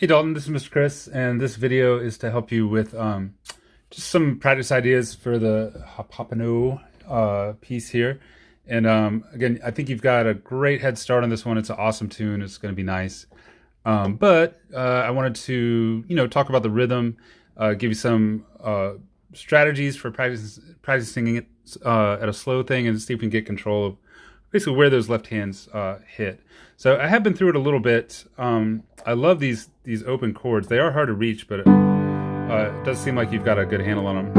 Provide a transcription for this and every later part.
Hey Dalton, this is Mr. Chris, and this video is to help you with just some practice ideas for the Hapapano piece here. And again, I think you've got a great head start on this one. It's an awesome tune. It's going to be nice. But I wanted to, talk about the rhythm, give you some strategies for practicing it at a slow thing, and see if we can get control of basically where those left hands hit. So I have been through it a little bit. I love these open chords. They are hard to reach, but it does seem like you've got a good handle on them.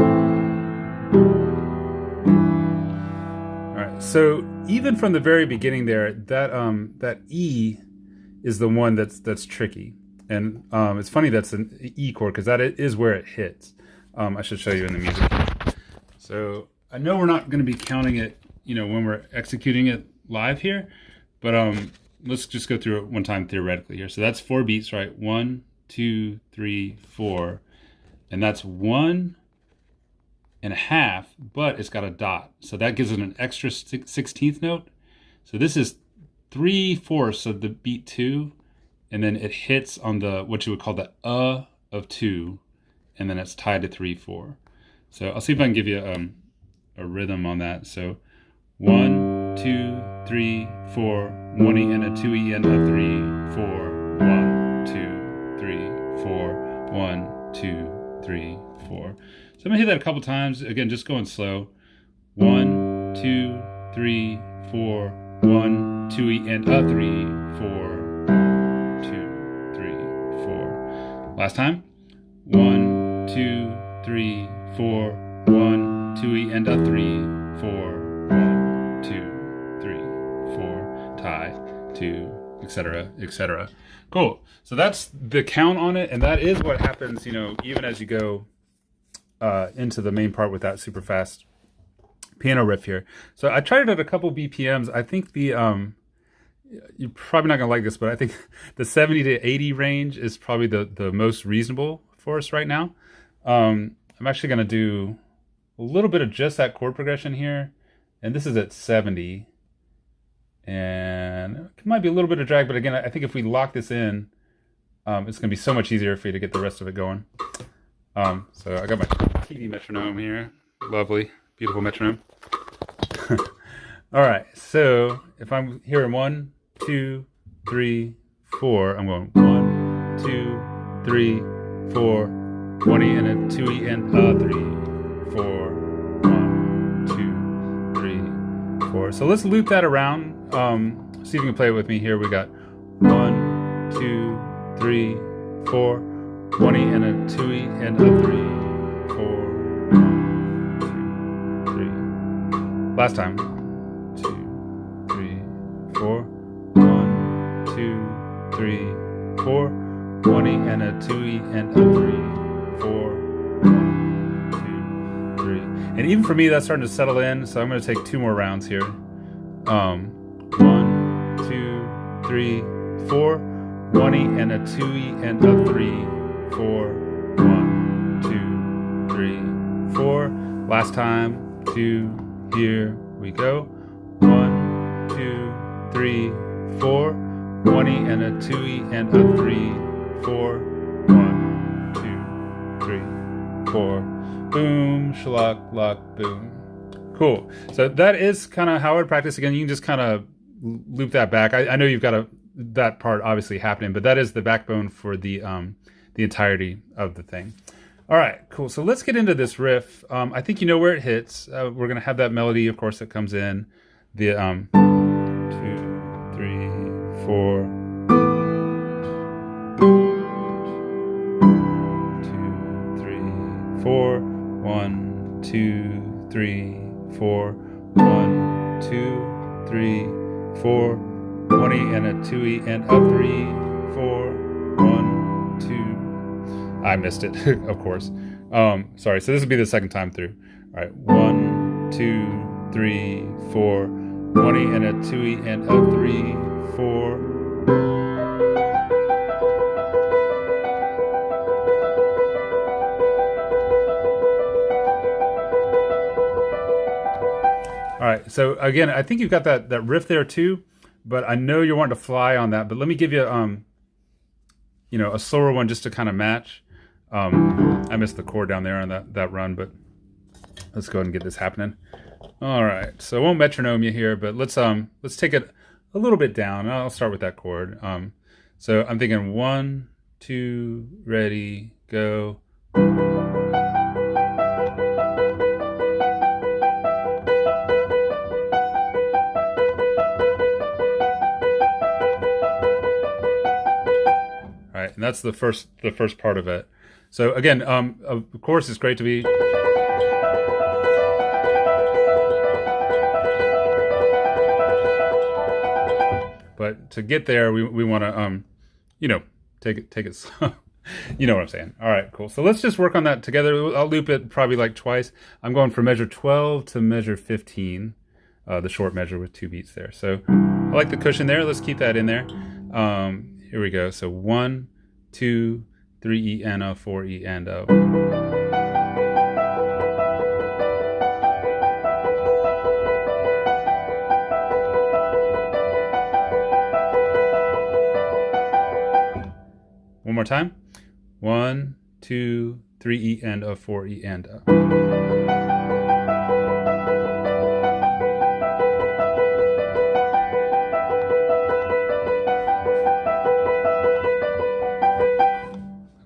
All right. So even from the very beginning there, that E is the one that's tricky, and it's funny that's an E chord because that is where it hits. I should show you in the music. So I know we're not going to be counting it, when we're executing it live here, but let's just go through it one time theoretically here. So that's 4 beats, right? 1, 2, 3, 4, and that's 1.5, but it's got a dot, so that gives it an extra 16th note. So this is 3/4 of the beat 2, and then it hits on the what you would call the of 2, and then it's tied to 3/4. So I'll see if I can give you a rhythm on that. So 1, 2, 3, 4, 1 E and a 2 E and a 3, 4, 1, 2, 3, 4, 1, 2, 3, 4. So I'm gonna hit that a couple times. Again, just going slow. 1, 2, 3, 4, 1, 2 E and a 3, 4, 2, 3, 4. Last time. 1, 2, 3, 4, 1, 2 E and a 3, 4, 1, 2, 3, 4, tie, 2, etc., etc. Cool. So that's the count on it, and that is what happens, even as you go into the main part with that super fast piano riff here. So I tried it at a couple BPMs. I think the you're probably not gonna like this, but I think the 70 to 80 range is probably the most reasonable for us right now. I'm actually gonna do a little bit of just that chord progression here, and this is at 70, and it might be a little bit of drag, but again, I think if we lock this in, it's gonna be so much easier for you to get the rest of it going. So I got my TV metronome here, lovely, beautiful metronome. All right, so if I'm hearing 1, 2, 3, 4, I'm going 1, 2, 3, 4, 1 E and a 2 E and a 3, 4, 1, 2, 3, 4. So let's loop that around. See if you can play it with me here. We got 1, 2, 3, 4, 1 E and a 2 E and a 3, 4, 1, 2, 3. Last time. 2, 3, 4, 1, 2, 3, 4, 1 E and a 2 E and a 3, 4, 1, 2, 3. And even for me, that's starting to settle in, so I'm going to take 2 more rounds here. 1, 2, 3, 4, 1 E and a 2 E and a 3, 4, 1, 2, 3, 4. Last time. 2. Here we go. 1, 2, 3, 4. 1 E and a 2 E and a 3, 4, 1, 2, 3, 4. Boom, shluck, luck, boom. Cool. So that is kind of how I would practice. Again, you can just kind of loop that back. I know you've got that part obviously happening, but that is the backbone for the entirety of the thing. All right, cool. So let's get into this riff. I think you know where it hits. We're going to have that melody, of course, that comes in. The 2, 3, 4. 2, 3, 4. 1, 2, 3, 4. 1, 2, 3, 4. 1 E and a 2 E and a 3, 4. 1, 2. I missed it, of course. Sorry, so this will be the second time through. All right, 1, 2, 3, 4, 1 E and a 2 E and a 3, 4. All right, so again, I think you've got that riff there too, but I know you're wanting to fly on that. But let me give you a slower one just to kind of match. I missed the chord down there on that run, but let's go ahead and get this happening. All right, so I won't metronome you here, but let's take it a little bit down. I'll start with that chord. So I'm thinking 1, 2, ready, go. All right, and that's the first part of it. So again, of course, it's great to be. But to get there, we want to take it slow. You know what I'm saying? All right, cool. So let's just work on that together. I'll loop it probably like twice. I'm going from measure 12 to measure 15, the short measure with 2 beats there. So I like the cushion there. Let's keep that in there. Here we go. So 1, 2, 3 E and O, 4 E and O. One more time. 1, 2, 3 E and O, 4 E and O.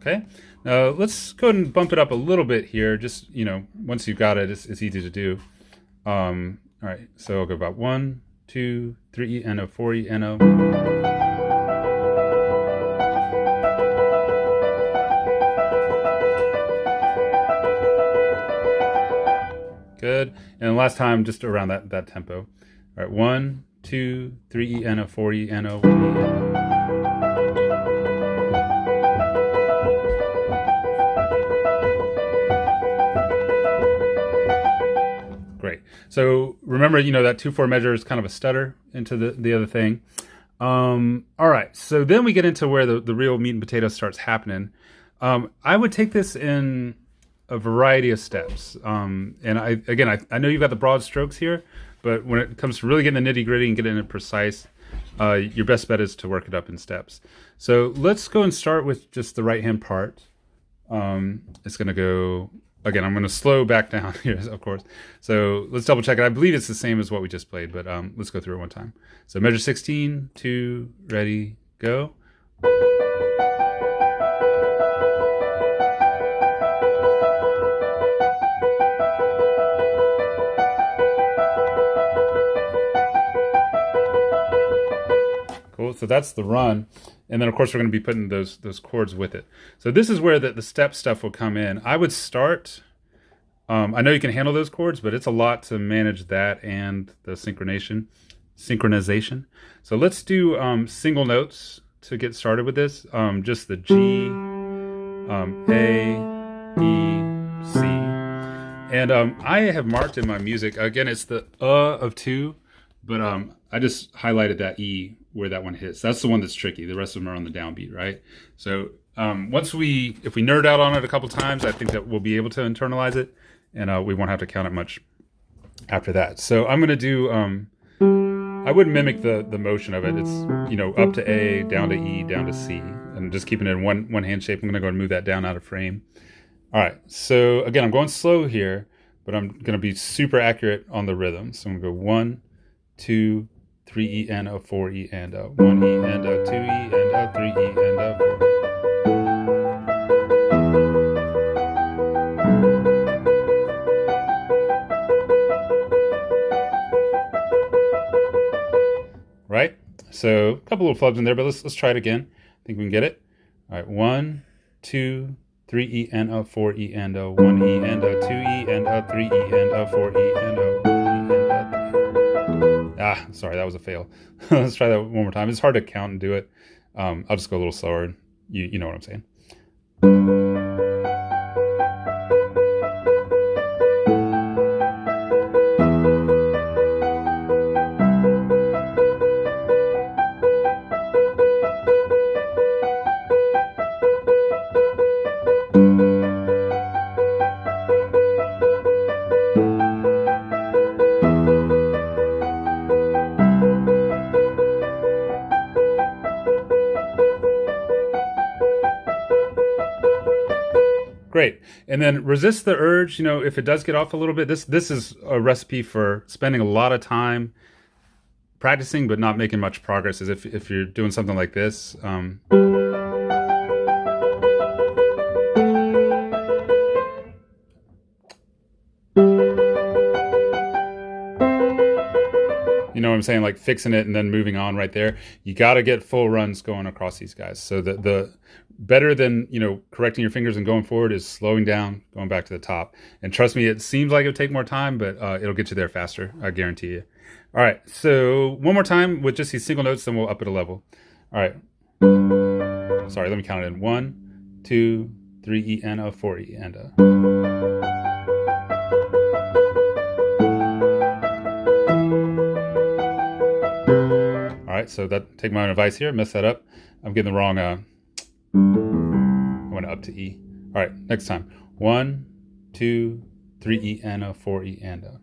Okay. Now let's go ahead and bump it up a little bit here. Just once you've got it, it's easy to do. All right. So I'll go about 1, 2, 3 E and O, 4 E and O. Good. And last time, just around that tempo. All right, 1, 2, 3 E and O, 4 E and O, 1 E and O. Great. So remember, that 2/4 measure is kind of a stutter into the other thing. All right. So then we get into where the real meat and potatoes starts happening. I would take this in a variety of steps. And I know you've got the broad strokes here, but when it comes to really getting the nitty gritty and getting it precise, your best bet is to work it up in steps. So let's go and start with just the right hand part. It's going to go, again, I'm going to slow back down here, of course. So let's double check it. I believe it's the same as what we just played, but let's go through it one time. So measure 16, 2, ready, go. Cool. So that's the run. And then, of course, we're going to be putting those chords with it. So this is where the step stuff will come in. I would start, I know you can handle those chords, but it's a lot to manage that and the synchronization. So let's do single notes to get started with this. Just the G, A, E, C. And I have marked in my music, again, it's the of 2, but I just highlighted that E where that one hits. That's the one that's tricky. The rest of them are on the downbeat, right? So if we nerd out on it a couple times, I think that we'll be able to internalize it, and we won't have to count it much after that. So I'm going to do, I wouldn't mimic the motion of it. It's, up to A, down to E, down to C, and just keeping it in one hand shape. I'm going to go and move that down out of frame. All right, so again, I'm going slow here, but I'm going to be super accurate on the rhythm. So I'm going to go 1, 2, 3 E and O, 4 E and O, 1 E and O, 2 E and O, 3 E and O, 4. Right? So a couple little flubs in there, but let's try it again. I think we can get it. All right, 1, 2, 3 E and O, 4 E and O, 1 E and O, 2 E and O, 3 E and O, 4 E and O. Sorry, that was a fail. Let's try that one more time. It's hard to count and do it. I'll just go a little slower. You know what I'm saying. Great. And then resist the urge, if it does get off a little bit. This is a recipe for spending a lot of time practicing but not making much progress, is if you're doing something like this. You know what I'm saying? Like fixing it and then moving on right there. You got to get full runs going across these guys. So the better than, correcting your fingers and going forward is slowing down, going back to the top. And trust me, it seems like it'll take more time, but it'll get you there faster. I guarantee you. All right. So one more time with just these single notes, then we'll up it a level. All right. Sorry, let me count it in. 1, 2, 3 E and a, 4 E and a. All right, so take my own advice here. Mess that up. I'm getting the wrong. I went up to E. All right, next time. 1, 2, 3 E and a, 4 E and a.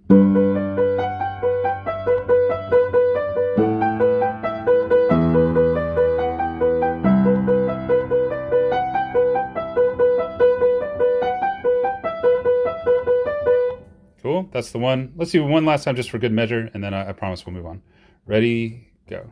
Cool, that's the one. Let's do one last time just for good measure, and then I promise we'll move on. Ready, go.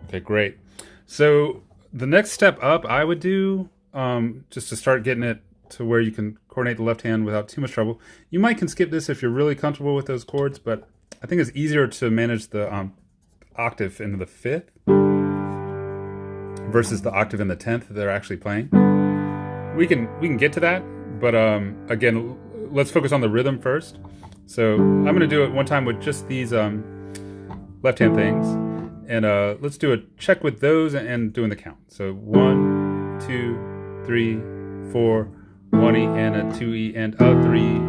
Okay, great. So the next step up I would do, just to start getting it to where you can coordinate the left hand without too much trouble. You might can skip this if you're really comfortable with those chords, but I think it's easier to manage the octave into the 5th versus the octave in the 10th that they're actually playing. We can get to that, but again, let's focus on the rhythm first. So I'm going to do it one time with just these left hand things, and let's do a check with those and doing the count. So 1, 2, 3, 4, 1 E and a 2 E and a 3,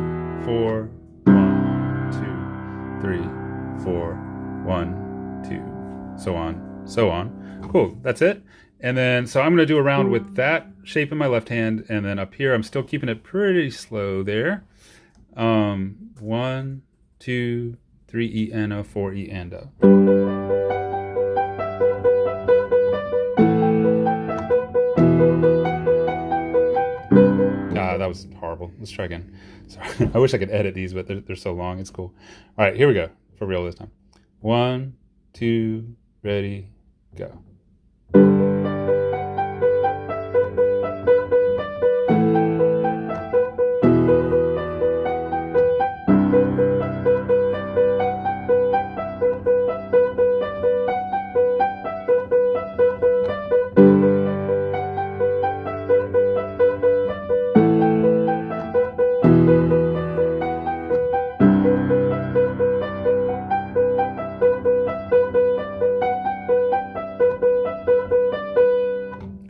4, 1, 2, 3, 4, 1, 2, so on, so on. Cool, that's it. And then, so I'm going to do a round with that shape in my left hand, and then up here, I'm still keeping it pretty slow there. 1, 2, 3 E and a, 4 E and a. That was horrible. Let's try again. Sorry. I wish I could edit these, but they're so long. It's cool. All right, here we go. For real this time. 1, 2, ready, go.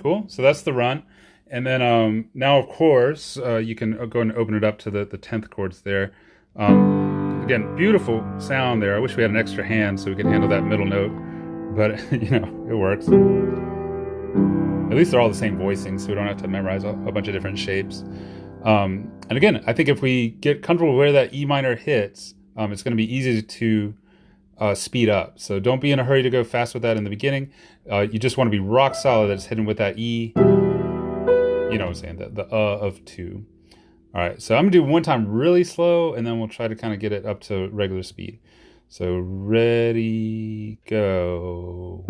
Cool. So that's the run. And then now, of course, you can go and open it up to the 10th chords there. Again, beautiful sound there. I wish we had an extra hand so we could handle that middle note. But, it works. At least they're all the same voicing, so we don't have to memorize a bunch of different shapes. And again, I think if we get comfortable where that E minor hits, it's going to be easy to speed up. So don't be in a hurry to go fast with that in the beginning. You just want to be rock solid that it's hitting with that E. You know what I'm saying? The of 2. All right, so I'm going to do one time really slow, and then we'll try to kind of get it up to regular speed. So ready, go.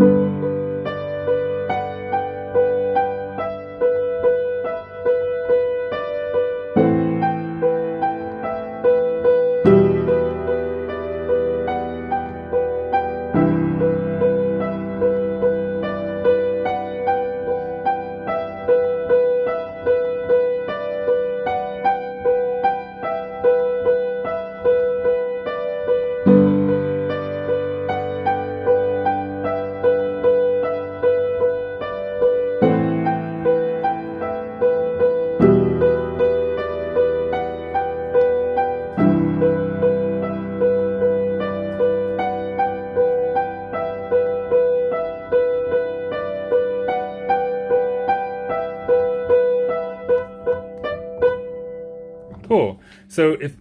Cool. So if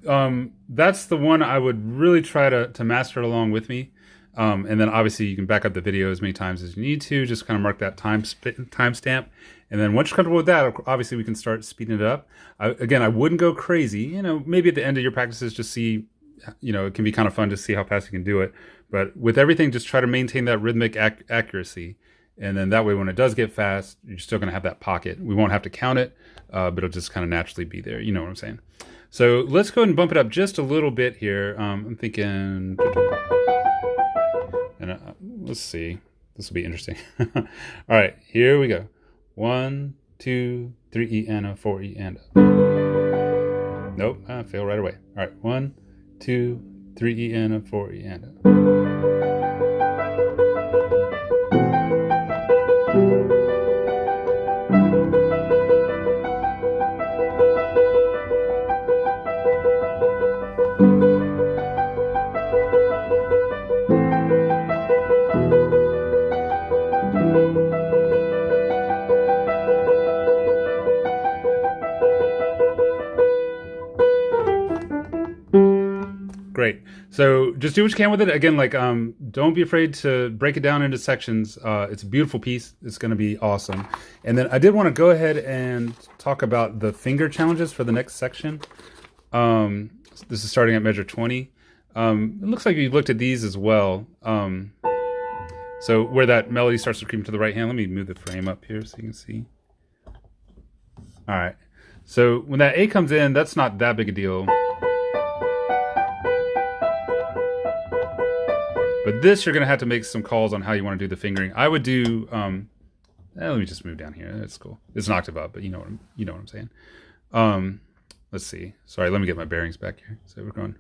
that's the one I would really try to master along with me. And then obviously you can back up the video as many times as you need to, just kind of mark that timestamp. And then once you're comfortable with that, obviously we can start speeding it up. Again, I wouldn't go crazy. You know, maybe at the end of your practices, just see, you know, it can be kind of fun to see how fast you can do it. But with everything, just try to maintain that rhythmic accuracy. And then that way, when it does get fast, you're still going to have that pocket. We won't have to count it, but it'll just kind of naturally be there. You know what I'm saying? So let's go ahead and bump it up just a little bit here. I'm thinking, and let's see. This will be interesting. All right, here we go. 1, 2, 3 E and a 4 E and a. Nope, I failed right away. All right, 1, 2, 3 E and a 4 E and a. Great. So just do what you can with it. Again, like, don't be afraid to break it down into sections. It's a beautiful piece. It's going to be awesome. And then I did want to go ahead and talk about the finger challenges for the next section. This is starting at measure 20. It looks like you looked at these as well. So where that melody starts to creep to the right hand, let me move the frame up here so you can see. All right. So when that A comes in, that's not that big a deal. But this, you're going to have to make some calls on how you want to do the fingering. I would do, let me just move down here. That's cool. It's an octave up, but you know what I'm saying. Let's see. Sorry, let me get my bearings back here. So we're going.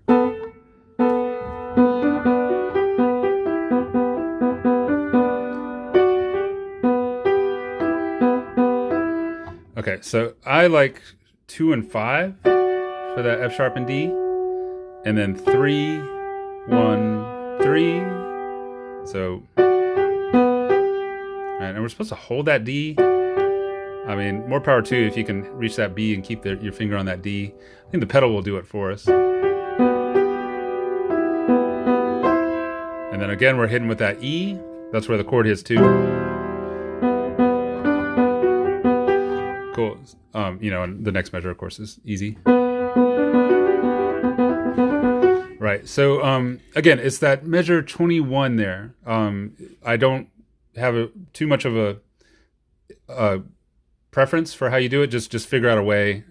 Okay, so I like 2 and 5 for that F sharp and D, and then 3, 1, 3. So, all right, and we're supposed to hold that D. I mean, more power to you if you can reach that B and keep your finger on that D. I think the pedal will do it for us. And then again, we're hitting with that E. That's where the chord hits too. Cool. You know, and the next measure, of course, is easy. Right. So, again, it's that measure 21 there. I don't have too much of a preference for how you do it. Just figure out a way.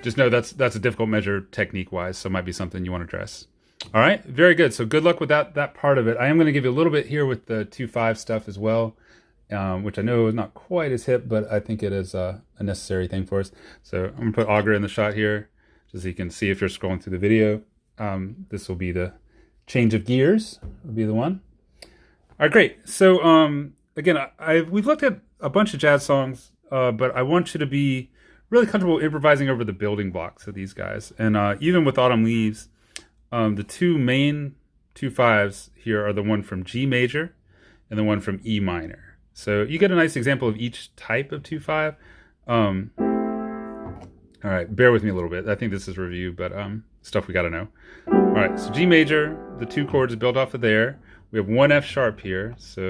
Just know that's a difficult measure technique-wise, so it might be something you want to address. All right, very good. So good luck with that part of it. I am going to give you a little bit here with the 2/5 stuff as well, which I know is not quite as hip, but I think it is a necessary thing for us. So I'm going to put auger in the shot here, just so you can see if you're scrolling through the video. This will be the change of gears, will be the one. All right, great. So again, we've looked at a bunch of jazz songs, but I want you to be really comfortable improvising over the building blocks of these guys. And even with Autumn Leaves, the two main 2/5s here are the one from G major and the one from E minor. So you get a nice example of each type of 2/5. All right, bear with me a little bit. I think this is review, but stuff we got to know. All right, so G major, the 2 chords built off of there. We have 1 F sharp here. So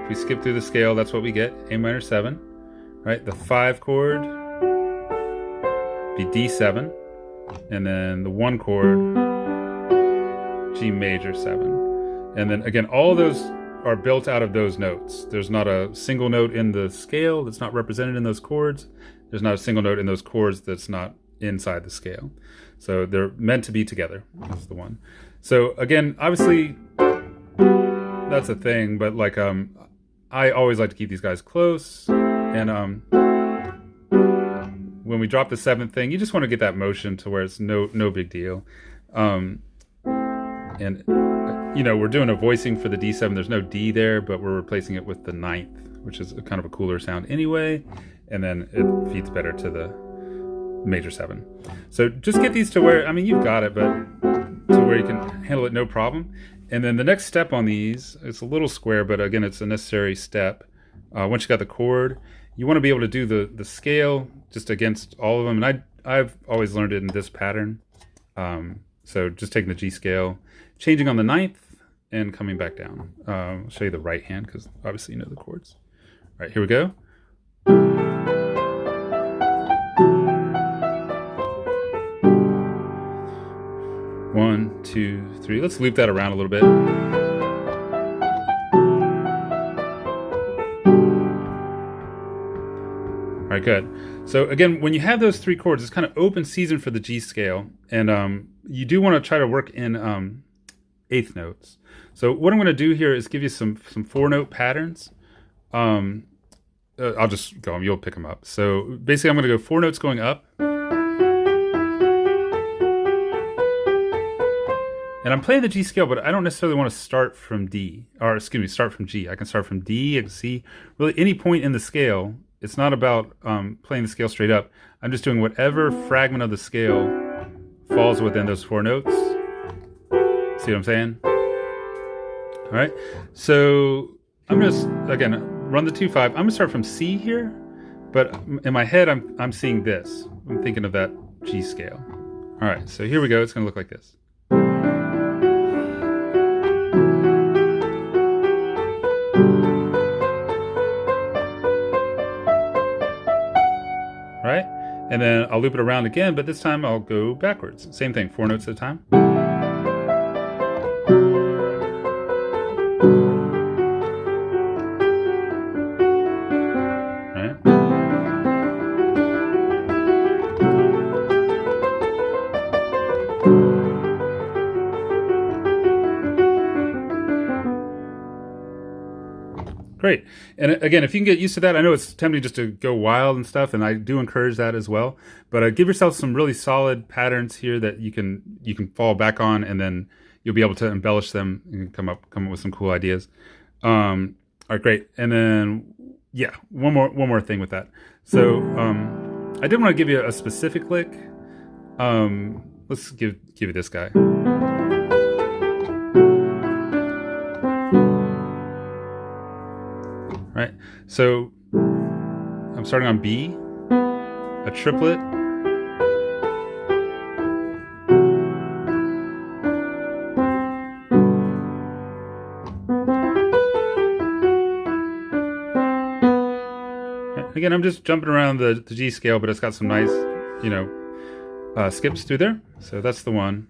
if we skip through the scale, that's what we get, A minor 7. Right, the 5 chord be D7, and then the 1 chord G major 7. And then again, all of those are built out of those notes. There's not a single note in the scale that's not represented in those chords. There's not a single note in those chords that's not inside the scale. So they're meant to be together. That's the one. So again, obviously that's a thing, but like I always like to keep these guys close. And when we drop the 7th thing, you just want to get that motion to where it's no big deal. And you know, we're doing a voicing for the D7. There's no D there, but we're replacing it with the 9th, which is kind of a cooler sound anyway. And then it feeds better to the major 7. So just get these to where, I mean, you've got it, but to where you can handle it no problem. And then the next step on these, it's a little square, but again, it's a necessary step. Once you got the chord, you want to be able to do the scale just against all of them. And I've always learned it in this pattern. So just taking the G scale, changing on the ninth, and coming back down. I'll show you the right hand because obviously you know the chords. All right, here we go. 1, 2, 3. Let's loop that around a little bit. All right, good. So again, when you have those 3 chords, it's kind of open season for the G scale, and you do want to try to work in eighth notes. So what I'm going to do here is give you some 4-note patterns. I'll just go. You'll pick them up. So basically, I'm going to go 4 notes going up. And I'm playing the G scale, but I don't necessarily want to start from D, or excuse me, start from G. I can start from D and C, really any point in the scale. It's not about playing the scale straight up. I'm just doing whatever fragment of the scale falls within those 4 notes. See what I'm saying? All right. So I'm going to, again, run the 2-5. I'm going to start from C here, but in my head, I'm seeing this. I'm thinking of that G scale. All right. So here we go. It's going to look like this. Right? And then I'll loop it around again, but this time I'll go backwards. Same thing, 4 notes at a time. Right? Great. And again, if you can get used to that, I know it's tempting just to go wild and stuff, and I do encourage that as well. But give yourself some really solid patterns here that you can fall back on, and then you'll be able to embellish them and come up with some cool ideas. All right, great. And then yeah, one more thing with that. So I did want to give you a specific lick. Let's give you this guy. Right, so I'm starting on B, a triplet, again, I'm just jumping around the G scale, but it's got some nice, skips through there. So that's the one.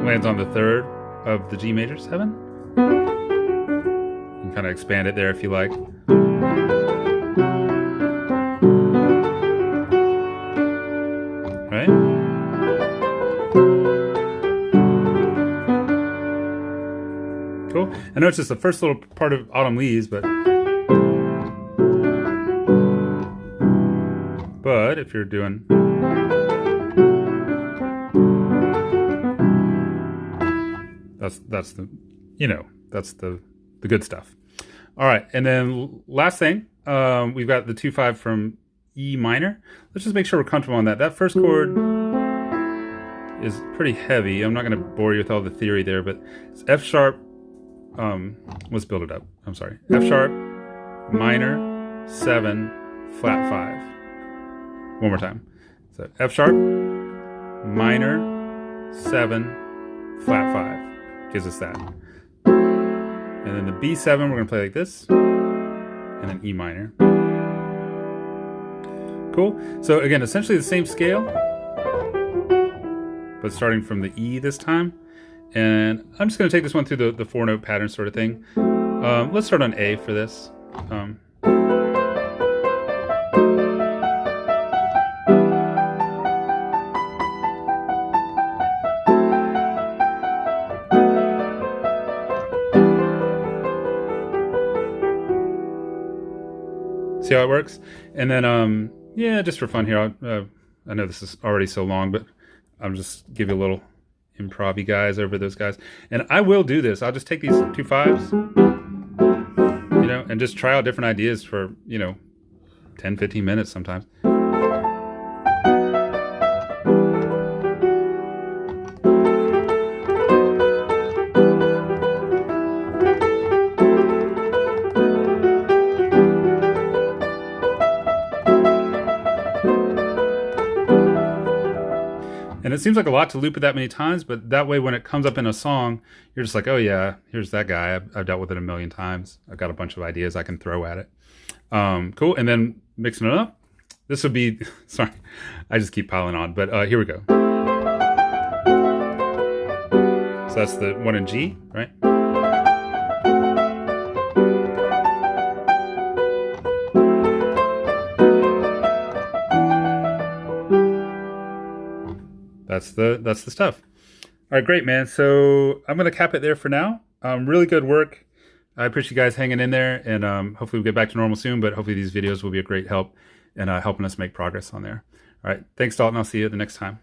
Lands on the 3rd of the G major 7. You can kind of expand it there if you like. Right? Cool. I know it's just the first little part of Autumn Leaves, but if you're doing that's the good stuff. All right, and then last thing, we've got the 2-5 from E minor. Let's just make sure we're comfortable on that. That first chord is pretty heavy. I'm not going to bore you with all the theory there, but it's F sharp. Let's build it up. I'm sorry. F sharp, minor, 7, flat 5. One more time. So F sharp, minor, 7, flat 5. Gives us that. And then the B7 we're going to play like this, and then E minor. Cool. So again, essentially the same scale, but starting from the E this time. And I'm just going to take this one through the 4-note pattern sort of thing. Let's start on A for this. See how it works? And then, yeah, just for fun here, I know this is already so long, but I'm just give you a little improv-y guys over those guys. And I will do this. I'll just take these 2-5s, and just try out different ideas for, 10, 15 minutes sometimes. And it seems like a lot to loop it that many times, but that way when it comes up in a song, you're just like, oh yeah, here's that guy. I've dealt with it a million times. I've got a bunch of ideas I can throw at it. Cool. And then mixing it up. This would be, sorry, I just keep piling on, but here we go. So that's the one in G, right? That's the stuff. All right, great, man. So I'm going to cap it there for now. Really good work. I appreciate you guys hanging in there, and hopefully we'll get back to normal soon, but hopefully these videos will be a great help in helping us make progress on there. All right, thanks, Dalton. I'll see you the next time.